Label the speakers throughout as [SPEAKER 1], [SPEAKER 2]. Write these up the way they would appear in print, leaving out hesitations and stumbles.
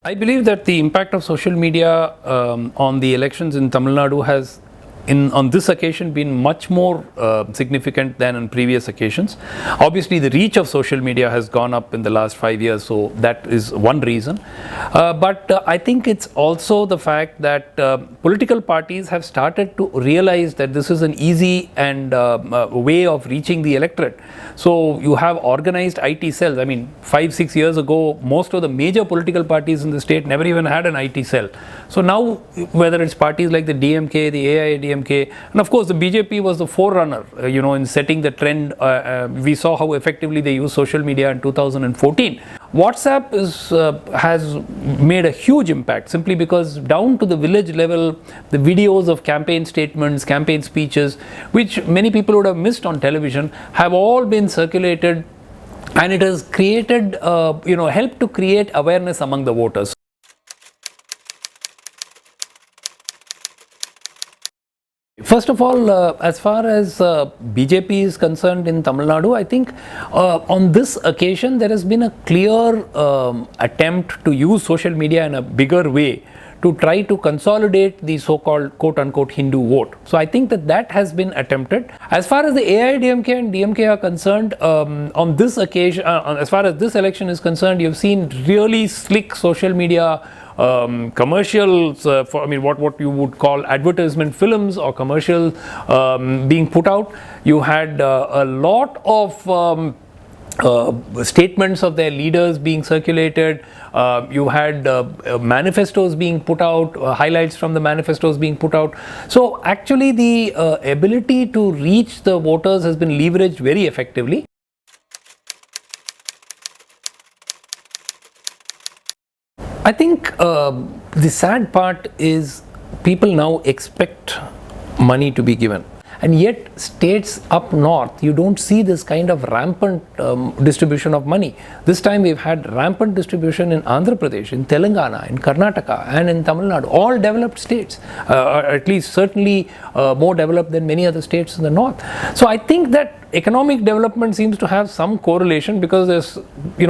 [SPEAKER 1] I believe that the impact of social media on the elections in Tamil Nadu has, on this occasion, been much more significant than on previous occasions. Obviously, the reach of social media has gone up in the last 5 years, so that is one reason. But I think it's also the fact that political parties have started to realize that this is an easy and way of reaching the electorate. So you have organized IT cells. I mean, 5-6 years ago, most of the major political parties in the state never even had an IT cell. So now, whether it's parties like the DMK, the AIADMK, and of course the BJP was the forerunner, in setting the trend. We saw how effectively they used social media in 2014. WhatsApp has made a huge impact simply because down to the village level, the videos of campaign statements, campaign speeches, which many people would have missed on television, have all been circulated, and it has created, helped to create awareness among the voters. First of all, as far as BJP is concerned in Tamil Nadu, I think on this occasion there has been a clear attempt to use social media in a bigger way to try to consolidate the so-called quote-unquote Hindu vote. So I think that has been attempted. As far as the AIADMK and DMK are concerned, on this occasion, as far as this election is concerned, you've seen really slick social media commercials, what you would call advertisement films or commercials being put out. You had a lot of statements of their leaders being circulated. You had manifestos being put out, highlights from the manifestos being put out. So actually the ability to reach the voters has been leveraged very effectively. I think the sad part is people now expect money to be given, and yet states up north, you don't see this kind of rampant distribution of money. This time we've had rampant distribution in Andhra Pradesh, in Telangana, in Karnataka, and in Tamil Nadu, all developed states, at least certainly more developed than many other states in the north. So I think that economic development seems to have some correlation because there's,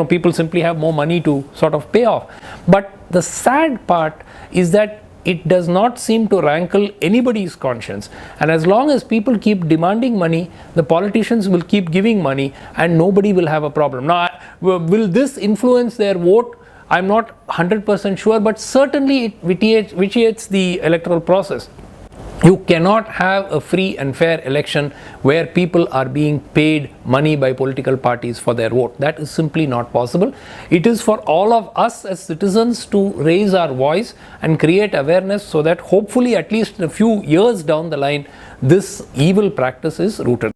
[SPEAKER 1] people simply have more money to sort of pay off. But the sad part is that it does not seem to rankle anybody's conscience. And as long as people keep demanding money, the politicians will keep giving money and nobody will have a problem. Now, will this influence their vote? I'm not 100% sure, but certainly it vitiates the electoral process. You cannot have a free and fair election where people are being paid money by political parties for their vote. That is simply not possible. It is for all of us as citizens to raise our voice and create awareness so that hopefully at least in a few years down the line, this evil practice is rooted.